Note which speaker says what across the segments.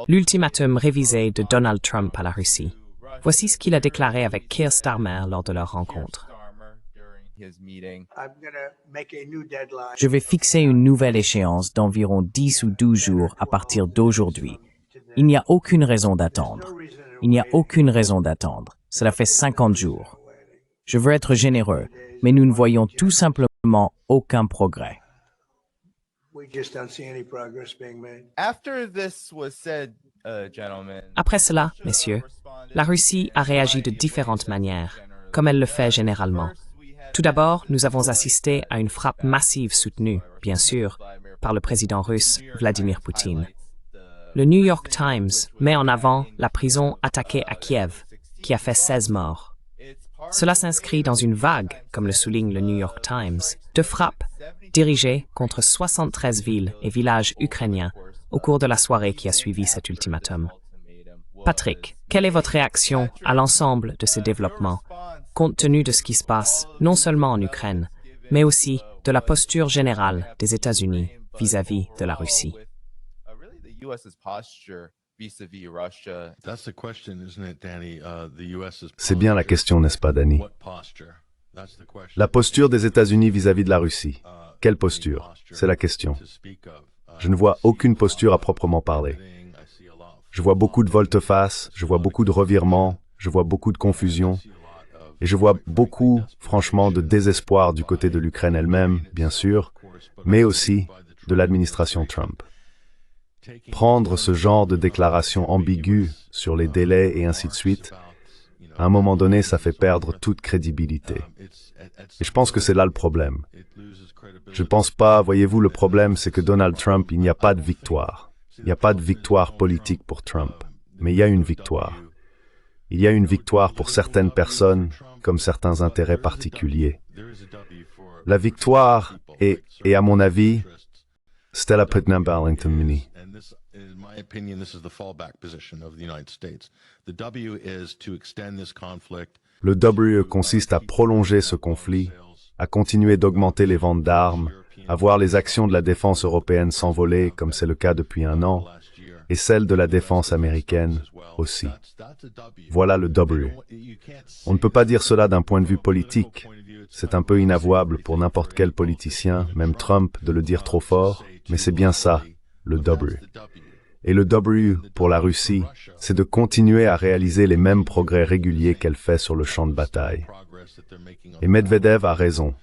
Speaker 1: L'ultimatum révisé de Donald Trump à la Russie. Voici ce qu'il a déclaré avec Keir Starmer lors de leur rencontre.
Speaker 2: Je vais fixer une nouvelle échéance d'environ 10 ou 12 jours à partir d'aujourd'hui. Il n'y a aucune raison d'attendre. Il n'y a aucune raison d'attendre. Cela fait 50 jours. Je veux être généreux, mais nous ne voyons tout simplement aucun progrès.
Speaker 1: Après cela, messieurs, la Russie a réagi de différentes manières, comme elle le fait généralement. Tout d'abord, nous avons assisté à une frappe massive soutenue, bien sûr, par le président russe Vladimir Poutine. Le New York Times met en avant la prison attaquée à Kiev, qui a fait 16 morts. Cela s'inscrit dans une vague, comme le souligne le New York Times, de frappes dirigées contre 73 villes et villages ukrainiens au cours de la soirée qui a suivi cet ultimatum. Patrick, quelle est votre réaction à l'ensemble de ces développements, compte tenu de ce qui se passe non seulement en Ukraine, mais aussi de la posture générale des États-Unis vis-à-vis de la Russie?
Speaker 3: C'est bien la question, n'est-ce pas, Danny? La posture des États-Unis vis-à-vis de la Russie. Quelle posture? C'est la question. Je ne vois aucune posture à proprement parler. Je vois beaucoup de volte-face, je vois beaucoup de revirements, je vois beaucoup de confusion, et je vois beaucoup, franchement, de désespoir du côté de l'Ukraine elle-même, bien sûr, mais aussi de l'administration Trump. Prendre ce genre de déclaration ambiguë sur les délais et ainsi de suite, à un moment donné, ça fait perdre toute crédibilité. Et je pense que c'est là le problème. Je ne pense pas, voyez-vous, le problème, c'est que Donald Trump, il n'y a pas de victoire. Il n'y a pas de victoire politique pour Trump, mais il y a une victoire. Il y a une victoire pour certaines personnes, comme certains intérêts particuliers. La victoire est, à mon avis, Stella Putnam-Arlington Mini. Le W consiste à prolonger ce conflit, à continuer d'augmenter les ventes d'armes, à voir les actions de la défense européenne s'envoler, comme c'est le cas depuis un an, et celles de la défense américaine aussi. Voilà le W. On ne peut pas dire cela d'un point de vue politique. C'est un peu inavouable pour n'importe quel politicien, même Trump, de le dire trop fort, mais c'est bien ça, le W. Et le W pour la Russie, c'est de continuer à réaliser les mêmes progrès réguliers qu'elle fait sur le champ de bataille. Et Medvedev a raison.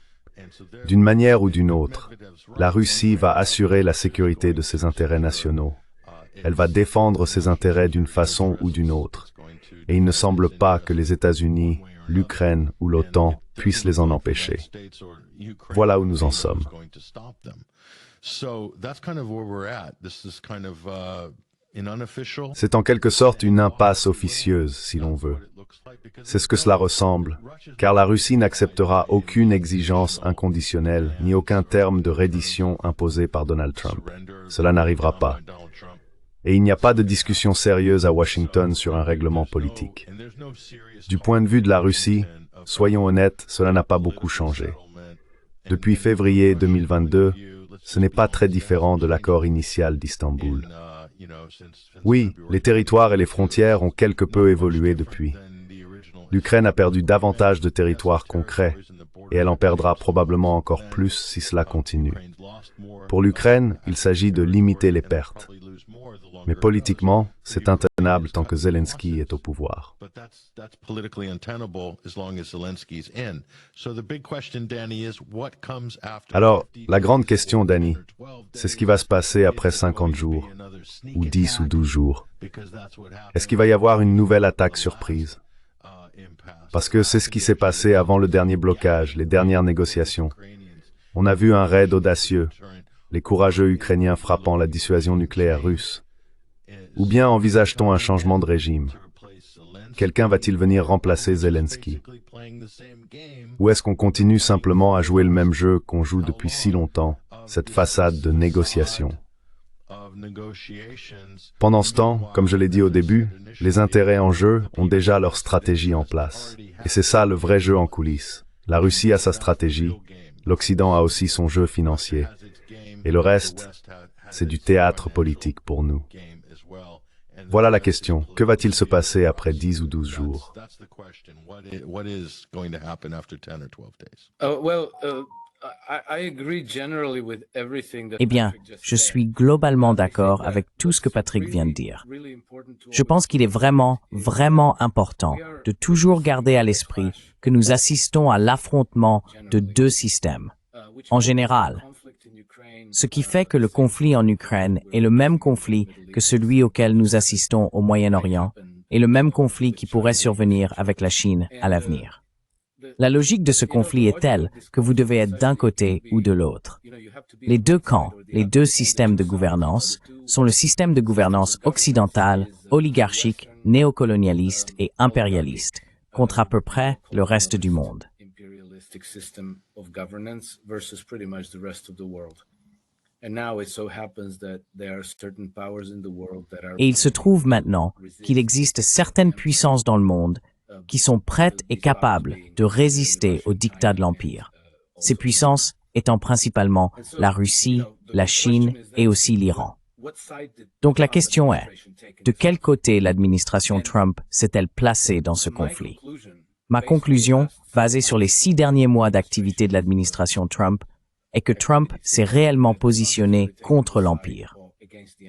Speaker 3: D'une manière ou d'une autre, la Russie va assurer la sécurité de ses intérêts nationaux. Elle va défendre ses intérêts d'une façon ou d'une autre. Et il ne semble pas que les États-Unis, l'Ukraine ou l'OTAN puissent les en empêcher. Voilà où nous en sommes. C'est en quelque sorte une impasse officieuse, si l'on veut. C'est ce que cela ressemble, car la Russie n'acceptera aucune exigence inconditionnelle, ni aucun terme de reddition imposé par Donald Trump. Cela n'arrivera pas. Et il n'y a pas de discussion sérieuse à Washington sur un règlement politique. Du point de vue de la Russie, soyons honnêtes, cela n'a pas beaucoup changé. Depuis février 2022, ce n'est pas très différent de l'accord initial d'Istanbul. Oui, les territoires et les frontières ont quelque peu évolué depuis. L'Ukraine a perdu davantage de territoires concrets, et elle en perdra probablement encore plus si cela continue. Pour l'Ukraine, il s'agit de limiter les pertes. Mais politiquement, c'est intenable tant que Zelensky est au pouvoir. Alors, la grande question, Danny, c'est ce qui va se passer après 50 jours, ou 10 ou 12 jours. Est-ce qu'il va y avoir une nouvelle attaque surprise? Parce que c'est ce qui s'est passé avant le dernier blocage, les dernières négociations. On a vu un raid audacieux, les courageux Ukrainiens frappant la dissuasion nucléaire russe. Ou bien envisage-t-on un changement de régime? Quelqu'un va-t-il venir remplacer Zelensky? Ou est-ce qu'on continue simplement à jouer le même jeu qu'on joue depuis si longtemps, cette façade de négociation? Pendant ce temps, comme je l'ai dit au début, les intérêts en jeu ont déjà leur stratégie en place. Et c'est ça le vrai jeu en coulisses. La Russie a sa stratégie, l'Occident a aussi son jeu financier. Et le reste, c'est du théâtre politique pour nous. Voilà la question. Que va-t-il se passer après 10 ou 12 jours?
Speaker 2: Eh bien, je suis globalement d'accord avec tout ce que Patrick vient de dire. Je pense qu'il est vraiment, vraiment important de toujours garder à l'esprit que nous assistons à l'affrontement de deux systèmes. En général, ce qui fait que le conflit en Ukraine est le même conflit que celui auquel nous assistons au Moyen-Orient et le même conflit qui pourrait survenir avec la Chine à l'avenir. La logique de ce conflit est telle que vous devez être d'un côté ou de l'autre. Les deux camps, les deux systèmes de gouvernance, sont le système de gouvernance occidental, oligarchique, néocolonialiste et impérialiste, contre à peu près le reste du monde. Et il se trouve maintenant qu'il existe certaines puissances dans le monde qui sont prêtes et capables de résister au diktat de l'Empire. Ces puissances étant principalement la Russie, la Chine et aussi l'Iran. Donc la question est, de quel côté l'administration Trump s'est-elle placée dans ce conflit? Ma conclusion, basée sur les 6 derniers mois d'activité de l'administration Trump, est que Trump s'est réellement positionné contre l'Empire.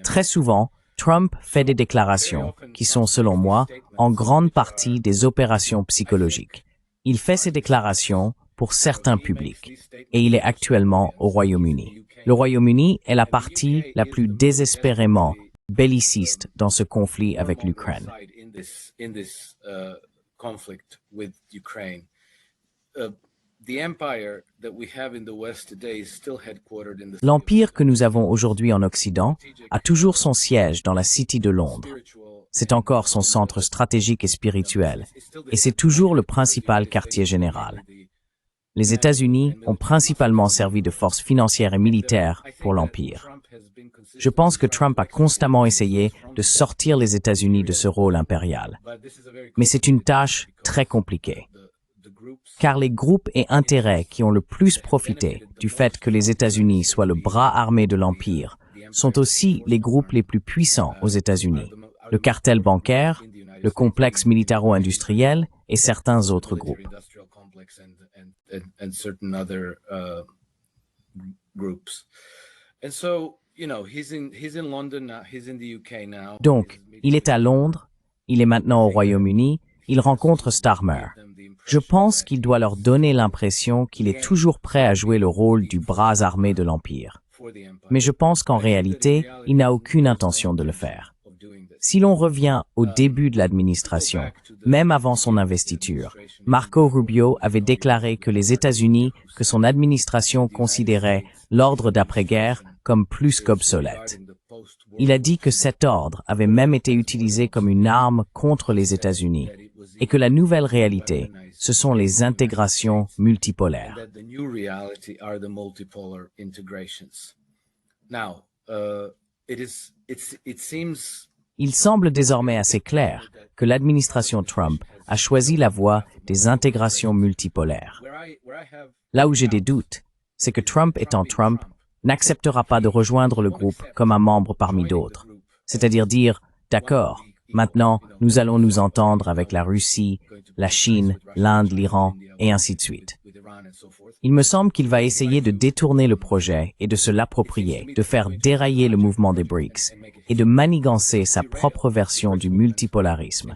Speaker 2: Très souvent, Trump fait des déclarations qui sont, selon moi, en grande partie des opérations psychologiques. Il fait ces déclarations pour certains publics, et il est actuellement au Royaume-Uni. Le Royaume-Uni est la partie la plus désespérément belliciste dans ce conflit avec l'Ukraine. L'empire que nous avons aujourd'hui en Occident a toujours son siège dans la City de Londres. C'est encore son centre stratégique et spirituel, et c'est toujours le principal quartier général. Les États-Unis ont principalement servi de force financière et militaire pour l'Empire. Je pense que Trump a constamment essayé de sortir les États-Unis de ce rôle impérial. Mais c'est une tâche très compliquée. Car les groupes et intérêts qui ont le plus profité du fait que les États-Unis soient le bras armé de l'Empire sont aussi les groupes les plus puissants aux États-Unis, le cartel bancaire, le complexe militaro-industriel et certains autres groupes. Donc, il est à Londres, il est maintenant au Royaume-Uni, il rencontre Starmer. Je pense qu'il doit leur donner l'impression qu'il est toujours prêt à jouer le rôle du bras armé de l'Empire. Mais je pense qu'en réalité, il n'a aucune intention de le faire. Si l'on revient au début de l'administration, même avant son investiture, Marco Rubio avait déclaré que les États-Unis, que son administration considérait l'ordre d'après-guerre comme plus qu'obsolète. Il a dit que cet ordre avait même été utilisé comme une arme contre les États-Unis et que la nouvelle réalité, ce sont les intégrations multipolaires. Il semble désormais assez clair que l'administration Trump a choisi la voie des intégrations multipolaires. Là où j'ai des doutes, c'est que Trump étant Trump, n'acceptera pas de rejoindre le groupe comme un membre parmi d'autres. C'est-à-dire dire, d'accord, maintenant nous allons nous entendre avec la Russie, la Chine, l'Inde, l'Iran, et ainsi de suite. Il me semble qu'il va essayer de détourner le projet et de se l'approprier, de faire dérailler le mouvement des BRICS et de manigancer sa propre version du multipolarisme.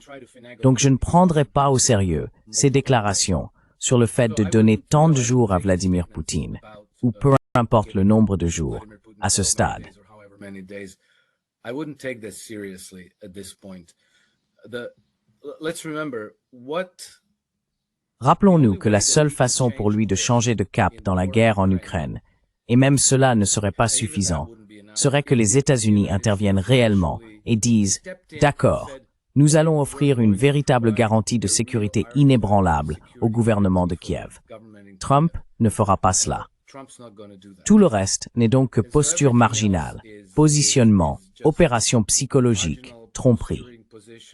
Speaker 2: Donc je ne prendrai pas au sérieux ces déclarations sur le fait de donner tant de jours à Vladimir Poutine, ou peu importe le nombre de jours, à ce stade. Rappelons-nous que la seule façon pour lui de changer de cap dans la guerre en Ukraine, et même cela ne serait pas suffisant, serait que les États-Unis interviennent réellement et disent « D'accord, nous allons offrir une véritable garantie de sécurité inébranlable au gouvernement de Kiev. » Trump ne fera pas cela. Tout le reste n'est donc que posture marginale, positionnement, opération psychologique, tromperie.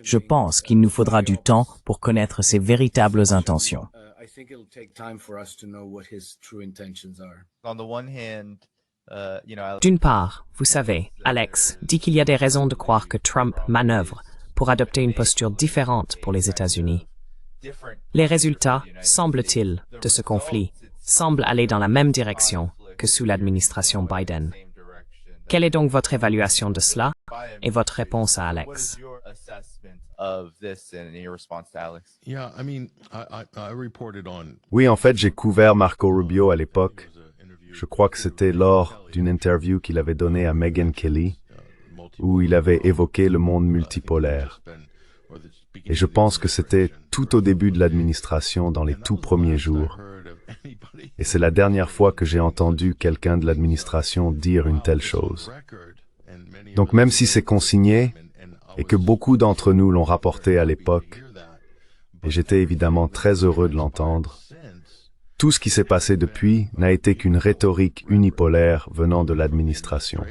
Speaker 2: Je pense qu'il nous faudra du temps pour connaître ses véritables intentions.
Speaker 1: D'une part, vous savez, Alex dit qu'il y a des raisons de croire que Trump manœuvre pour adopter une posture différente pour les États-Unis. Les résultats, semble-t-il, de ce conflit semblent aller dans la même direction que sous l'administration Biden. Quelle est donc votre évaluation de cela et votre réponse à Alex?
Speaker 3: Oui, en fait, j'ai couvert Marco Rubio à l'époque. Je crois que c'était lors d'une interview qu'il avait donnée à Megyn Kelly, où il avait évoqué le monde multipolaire. Et je pense que c'était tout au début de l'administration, dans les tout premiers jours. Et c'est la dernière fois que j'ai entendu quelqu'un de l'administration dire une telle chose. Donc même si c'est consigné, et que beaucoup d'entre nous l'ont rapporté à l'époque, et j'étais évidemment très heureux de l'entendre, tout ce qui s'est passé depuis n'a été qu'une rhétorique unipolaire venant de l'administration.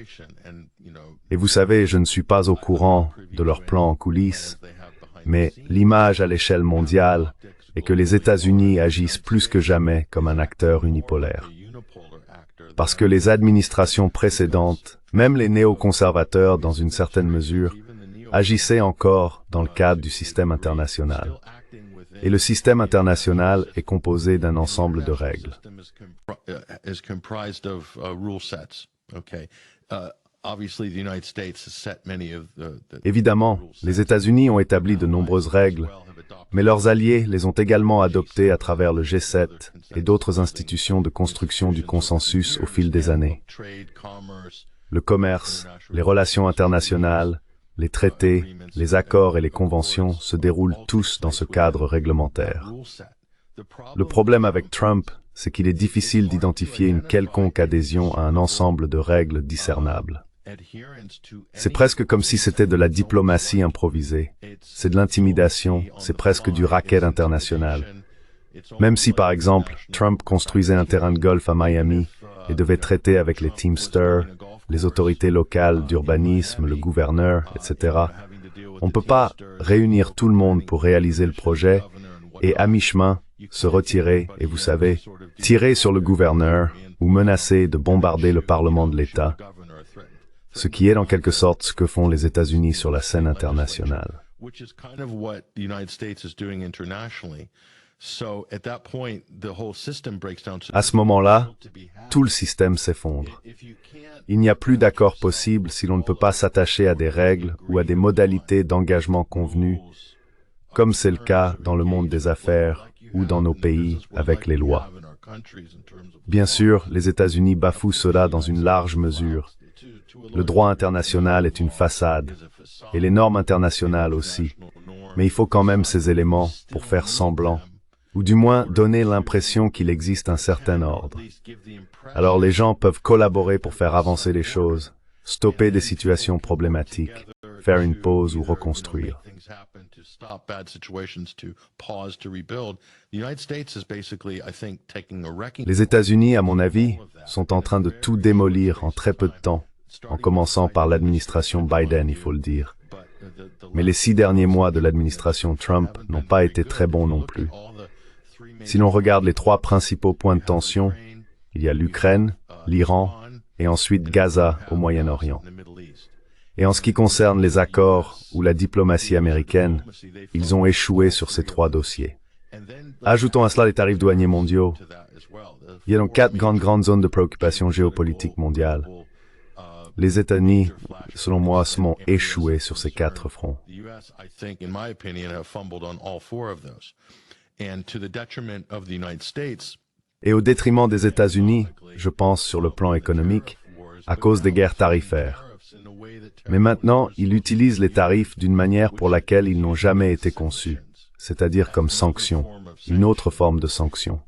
Speaker 3: Et vous savez, je ne suis pas au courant de leur plan en coulisses, mais l'image à l'échelle mondiale est que les États-Unis agissent plus que jamais comme un acteur unipolaire. Parce que les administrations précédentes, même les néoconservateurs dans une certaine mesure, agissaient encore dans le cadre du système international. Et le système international est composé d'un ensemble de règles. Évidemment, les États-Unis ont établi de nombreuses règles, mais leurs alliés les ont également adoptées à travers le G7 et d'autres institutions de construction du consensus au fil des années. Le commerce, les relations internationales, les traités, les accords et les conventions se déroulent tous dans ce cadre réglementaire. Le problème avec Trump, c'est qu'il est difficile d'identifier une quelconque adhésion à un ensemble de règles discernables. C'est presque comme si c'était de la diplomatie improvisée. C'est de l'intimidation, c'est presque du racket international. Même si, par exemple, Trump construisait un terrain de golf à Miami et devait traiter avec les Teamsters, les autorités locales d'urbanisme, le gouverneur, etc., on ne peut pas réunir tout le monde pour réaliser le projet et, à mi-chemin, se retirer et, vous savez, tirer sur le gouverneur ou menacer de bombarder le Parlement de l'État, ce qui est en quelque sorte ce que font les États-Unis sur la scène internationale. À ce moment-là, tout le système s'effondre. Il n'y a plus d'accord possible si l'on ne peut pas s'attacher à des règles ou à des modalités d'engagement convenues, comme c'est le cas dans le monde des affaires ou dans nos pays avec les lois. Bien sûr, les États-Unis bafouent cela dans une large mesure. Le droit international est une façade, et les normes internationales aussi. Mais il faut quand même ces éléments pour faire semblant, ou du moins donner l'impression qu'il existe un certain ordre. Alors les gens peuvent collaborer pour faire avancer les choses, stopper des situations problématiques, faire une pause ou reconstruire. Les États-Unis, à mon avis, sont en train de tout démolir en très peu de temps, en commençant par l'administration Biden, il faut le dire. Mais les 6 derniers mois de l'administration Trump n'ont pas été très bons non plus. Si l'on regarde les 3 principaux points de tension, il y a l'Ukraine, l'Iran et ensuite Gaza au Moyen-Orient. Et en ce qui concerne les accords ou la diplomatie américaine, ils ont échoué sur ces 3 dossiers. Ajoutons à cela les tarifs douaniers mondiaux. Il y a donc 4 grandes zones de préoccupation géopolitique mondiale. Les États-Unis, selon moi, sont échoués sur ces 4 fronts. Et au détriment des États-Unis, je pense sur le plan économique, à cause des guerres tarifaires. Mais maintenant, ils utilisent les tarifs d'une manière pour laquelle ils n'ont jamais été conçus, c'est-à-dire comme sanction, une autre forme de sanction.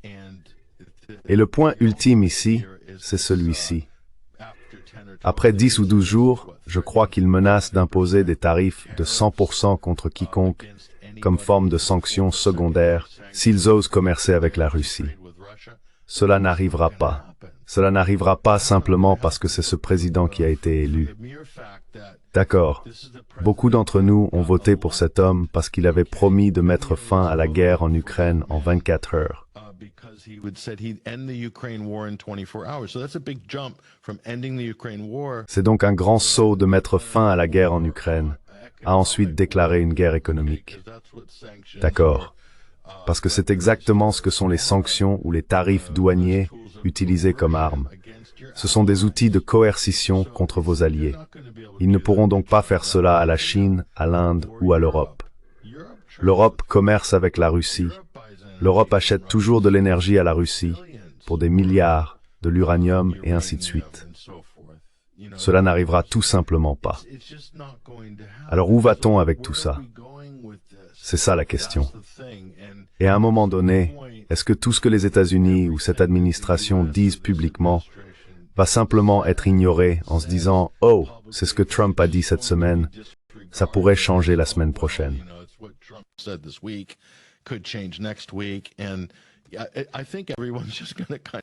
Speaker 3: Et le point ultime ici, c'est celui-ci. Après 10 ou 12 jours, je crois qu'ils menacent d'imposer des tarifs de 100% contre quiconque, comme forme de sanction secondaire, s'ils osent commercer avec la Russie. Cela n'arrivera pas. Cela n'arrivera pas simplement parce que c'est ce président qui a été élu. D'accord. Beaucoup d'entre nous ont voté pour cet homme parce qu'il avait promis de mettre fin à la guerre en Ukraine en 24 heures. C'est donc un grand saut de mettre fin à la guerre en Ukraine, à ensuite déclarer une guerre économique. D'accord. Parce que c'est exactement ce que sont les sanctions ou les tarifs douaniers utilisés comme armes. Ce sont des outils de coercition contre vos alliés. Ils ne pourront donc pas faire cela à la Chine, à l'Inde ou à l'Europe. L'Europe commerce avec la Russie. L'Europe achète toujours de l'énergie à la Russie, pour des milliards, de l'uranium et ainsi de suite. Cela n'arrivera tout simplement pas. Alors où va-t-on avec tout ça? C'est ça la question. Et à un moment donné, est-ce que tout ce que les États-Unis ou cette administration disent publiquement va simplement être ignoré en se disant « Oh, c'est ce que Trump a dit cette semaine, ça pourrait changer la semaine prochaine ».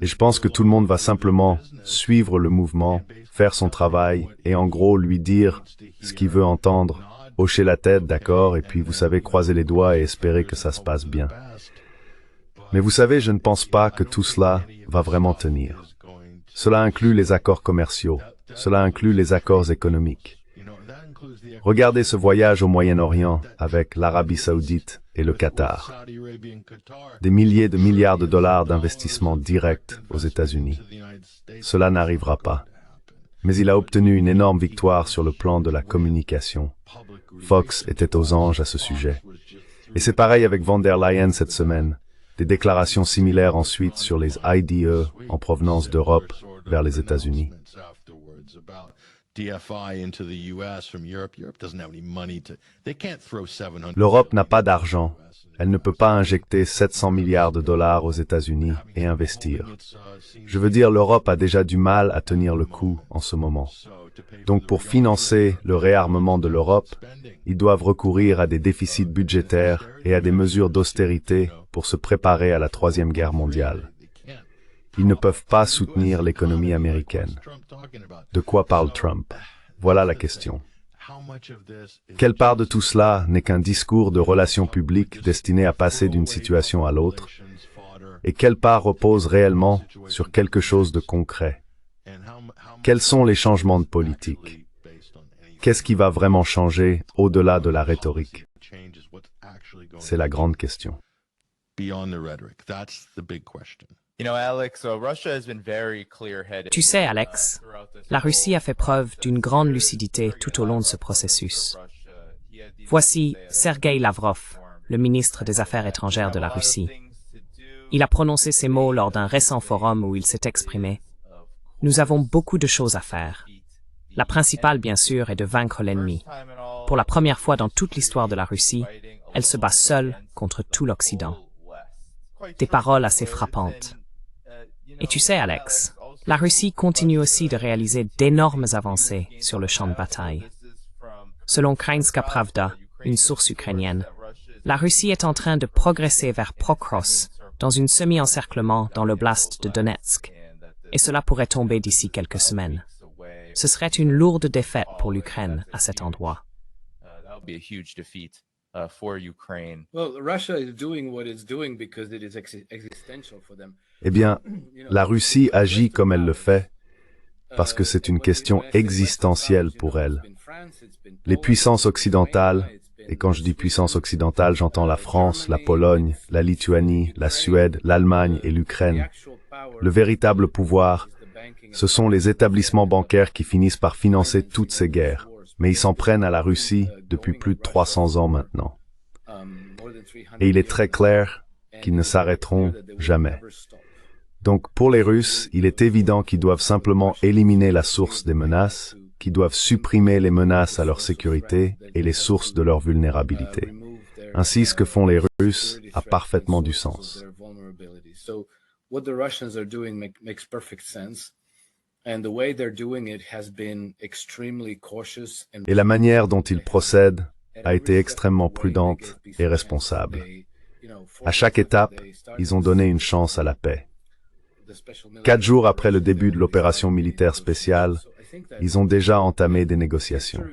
Speaker 3: Et je pense que tout le monde va simplement suivre le mouvement, faire son travail et en gros lui dire ce qu'il veut entendre, hocher la tête, d'accord, et puis vous savez, croiser les doigts et espérer que ça se passe bien. Mais vous savez, je ne pense pas que tout cela va vraiment tenir. Cela inclut les accords commerciaux, cela inclut les accords économiques. Regardez ce voyage au Moyen-Orient avec l'Arabie Saoudite et le Qatar. Des milliers de milliards de dollars d'investissement direct aux États-Unis. Cela n'arrivera pas. Mais il a obtenu une énorme victoire sur le plan de la communication. Fox était aux anges à ce sujet. Et c'est pareil avec von der Leyen cette semaine. Des déclarations similaires ensuite sur les IDE en provenance d'Europe vers les États-Unis. L'Europe n'a pas d'argent. Elle ne peut pas injecter 700 milliards de dollars aux États-Unis et investir. Je veux dire, l'Europe a déjà du mal à tenir le coup en ce moment. Donc pour financer le réarmement de l'Europe, ils doivent recourir à des déficits budgétaires et à des mesures d'austérité pour se préparer à la Troisième Guerre mondiale. Ils ne peuvent pas soutenir l'économie américaine. De quoi parle Trump? Voilà la question. Quelle part de tout cela n'est qu'un discours de relations publiques destiné à passer d'une situation à l'autre? Et quelle part repose réellement sur quelque chose de concret? Quels sont les changements de politique? Qu'est-ce qui va vraiment changer au-delà de la rhétorique? C'est la grande question.
Speaker 1: Tu sais, Alex, la Russie a fait preuve d'une grande lucidité tout au long de ce processus. Voici Sergueï Lavrov, le ministre des Affaires étrangères de la Russie. Il a prononcé ces mots lors d'un récent forum où il s'est exprimé. « Nous avons beaucoup de choses à faire. La principale, bien sûr, est de vaincre l'ennemi. Pour la première fois dans toute l'histoire de la Russie, elle se bat seule contre tout l'Occident. » Des paroles assez frappantes. Et tu sais, Alex, la Russie continue aussi de réaliser d'énormes avancées sur le champ de bataille. Selon Kraïnska Pravda, une source ukrainienne, la Russie est en train de progresser vers Prokros, dans une semi-encerclement dans l'oblast de Donetsk, et cela pourrait tomber d'ici quelques semaines. Ce serait une lourde défaite pour l'Ukraine à cet endroit.
Speaker 3: Eh bien, la Russie agit comme elle le fait parce que c'est une question existentielle pour elle. Les puissances occidentales, et quand je dis puissance occidentale, j'entends la France, la Pologne, la Lituanie, la Suède, l'Allemagne et l'Ukraine. Le véritable pouvoir, ce sont les établissements bancaires qui finissent par financer toutes ces guerres. Mais ils s'en prennent à la Russie depuis plus de 300 ans maintenant. Et il est très clair qu'ils ne s'arrêteront jamais. Donc pour les Russes, il est évident qu'ils doivent simplement éliminer la source des menaces, qu'ils doivent supprimer les menaces à leur sécurité et les sources de leur vulnérabilité. Ainsi, ce que font les Russes a parfaitement du sens. Et la manière dont ils procèdent a été extrêmement prudente et responsable. À chaque étape, ils ont donné une chance à la paix. 4 jours après le début de l'opération militaire spéciale, ils ont déjà entamé des négociations.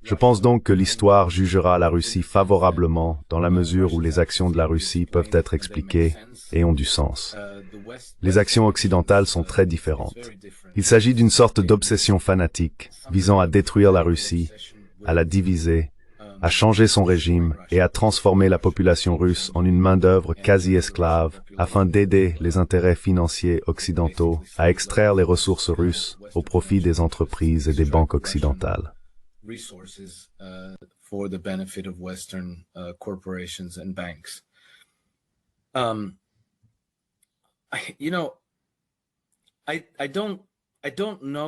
Speaker 3: Je pense donc que l'histoire jugera la Russie favorablement dans la mesure où les actions de la Russie peuvent être expliquées et ont du sens. Les actions occidentales sont très différentes. Il s'agit d'une sorte d'obsession fanatique visant à détruire la Russie, à la diviser, à changer son régime et à transformer la population russe en une main-d'œuvre quasi-esclave afin d'aider les intérêts financiers occidentaux à extraire les ressources russes au profit des entreprises et des banques occidentales.
Speaker 4: Resources for the benefit of Western corporations and banks.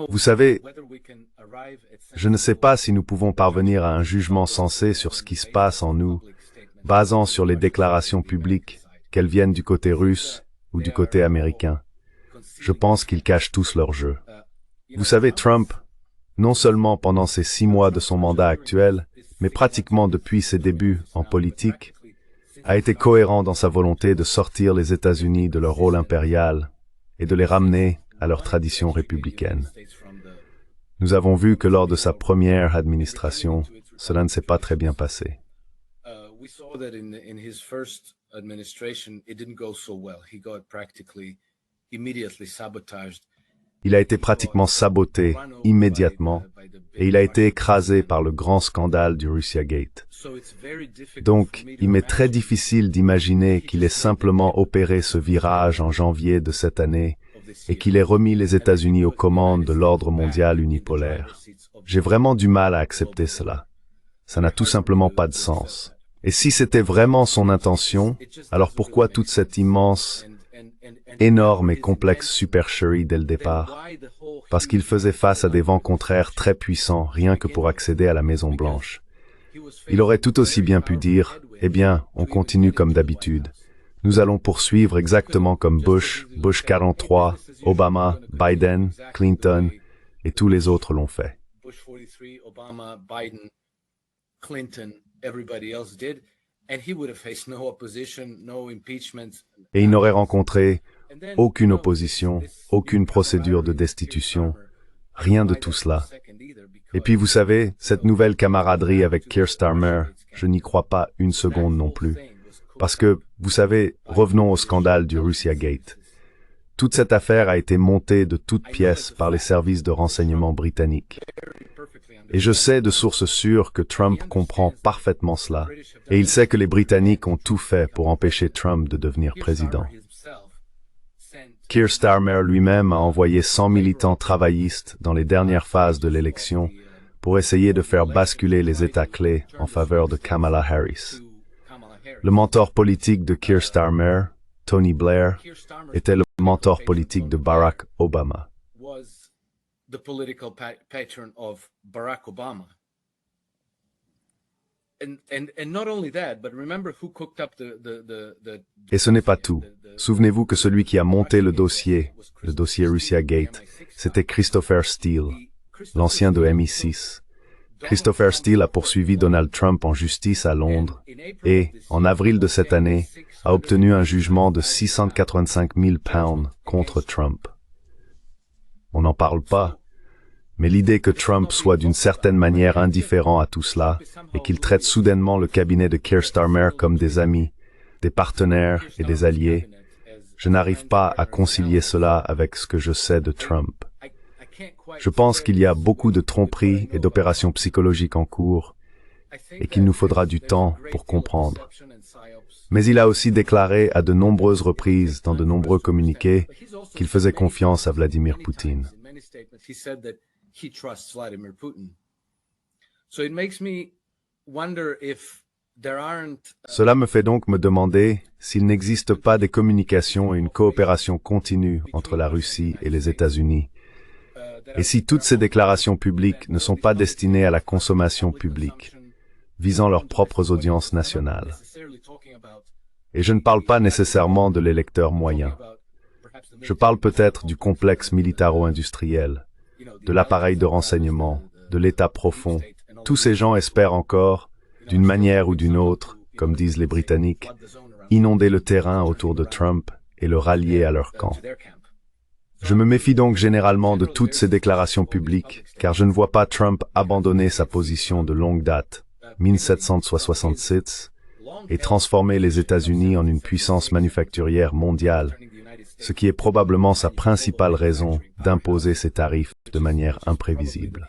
Speaker 3: Vous savez, je ne sais pas si nous pouvons parvenir à un jugement sensé sur ce qui se passe en nous, basant sur les déclarations publiques, qu'elles viennent du côté russe ou du côté américain. Je pense qu'ils cachent tous leur jeu. Vous savez, Trump, non seulement pendant ces 6 mois de son mandat actuel, mais pratiquement depuis ses débuts en politique, a été cohérent dans sa volonté de sortir les États-Unis de leur rôle impérial et de les ramener à leur tradition républicaine. Nous avons vu que lors de sa première administration, cela ne s'est pas très bien passé. Il a été pratiquement saboté immédiatement et il a été écrasé par le grand scandale du Russiagate. Donc, il m'est très difficile d'imaginer qu'il ait simplement opéré ce virage en janvier de cette année et qu'il ait remis les États-Unis aux commandes de l'ordre mondial unipolaire. J'ai vraiment du mal à accepter cela. Ça n'a tout simplement pas de sens. Et si c'était vraiment son intention, alors pourquoi toute cette immense, énorme et complexe supercherie dès le départ? Parce qu'il faisait face à des vents contraires très puissants, rien que pour accéder à la Maison-Blanche. Il aurait tout aussi bien pu dire, « Eh bien, on continue comme d'habitude. Nous allons poursuivre exactement comme Bush, Bush 43, Obama, Biden, Clinton, et tous les autres l'ont fait. » Et il n'aurait rencontré aucune opposition, aucune procédure de destitution, rien de tout cela. Et puis vous savez, cette nouvelle camaraderie avec Keir Starmer, je n'y crois pas une seconde non plus. Parce que, vous savez, revenons au scandale du Russiagate. Toute cette affaire a été montée de toutes pièces par les services de renseignement britanniques. Et je sais de sources sûres que Trump comprend parfaitement cela, et il sait que les Britanniques ont tout fait pour empêcher Trump de devenir président. Keir Starmer lui-même a envoyé 100 militants travaillistes dans les dernières phases de l'élection pour essayer de faire basculer les États clés en faveur de Kamala Harris. Le mentor politique de Keir Starmer, Tony Blair, était le mentor politique de Barack Obama. Et ce n'est pas tout. Souvenez-vous que celui qui a monté le dossier Russiagate, c'était Christopher Steele, l'ancien de MI6. Christopher Steele a poursuivi Donald Trump en justice à Londres et, en avril de cette année, a obtenu un jugement de 685 000 pounds contre Trump. On n'en parle pas, mais l'idée que Trump soit d'une certaine manière indifférent à tout cela et qu'il traite soudainement le cabinet de Keir Starmer comme des amis, des partenaires et des alliés, je n'arrive pas à concilier cela avec ce que je sais de Trump. Je pense qu'il y a beaucoup de tromperies et d'opérations psychologiques en cours et qu'il nous faudra du temps pour comprendre. Mais il a aussi déclaré à de nombreuses reprises dans de nombreux communiqués qu'il faisait confiance à Vladimir Poutine. Cela me fait donc me demander s'il n'existe pas des communications et une coopération continue entre la Russie et les États-Unis. Et si toutes ces déclarations publiques ne sont pas destinées à la consommation publique, visant leurs propres audiences nationales. Et je ne parle pas nécessairement de l'électeur moyen. Je parle peut-être du complexe militaro-industriel, de l'appareil de renseignement, de l'État profond. Tous ces gens espèrent encore, d'une manière ou d'une autre, comme disent les Britanniques, inonder le terrain autour de Trump et le rallier à leur camp. Je me méfie donc généralement de toutes ces déclarations publiques, car je ne vois pas Trump abandonner sa position de longue date, 1766, et transformer les États-Unis en une puissance manufacturière mondiale, ce qui est probablement sa principale raison d'imposer ces tarifs de manière imprévisible.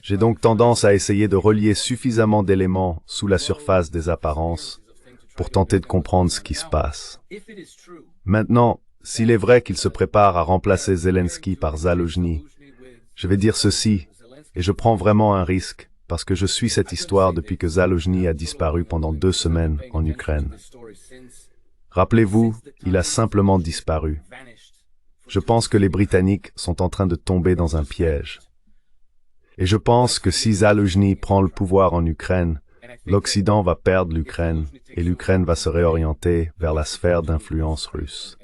Speaker 3: J'ai donc tendance à essayer de relier suffisamment d'éléments sous la surface des apparences pour tenter de comprendre ce qui se passe. Maintenant, s'il est vrai qu'il se prépare à remplacer Zelensky par Zaluzhny, je vais dire ceci, et je prends vraiment un risque, parce que je suis cette histoire depuis que Zaluzhny a disparu pendant 2 semaines en Ukraine. Rappelez-vous, il a simplement disparu. Je pense que les Britanniques sont en train de tomber dans un piège. Et je pense que si Zaluzhny prend le pouvoir en Ukraine, l'Occident va perdre l'Ukraine et l'Ukraine va se réorienter vers la sphère d'influence russe.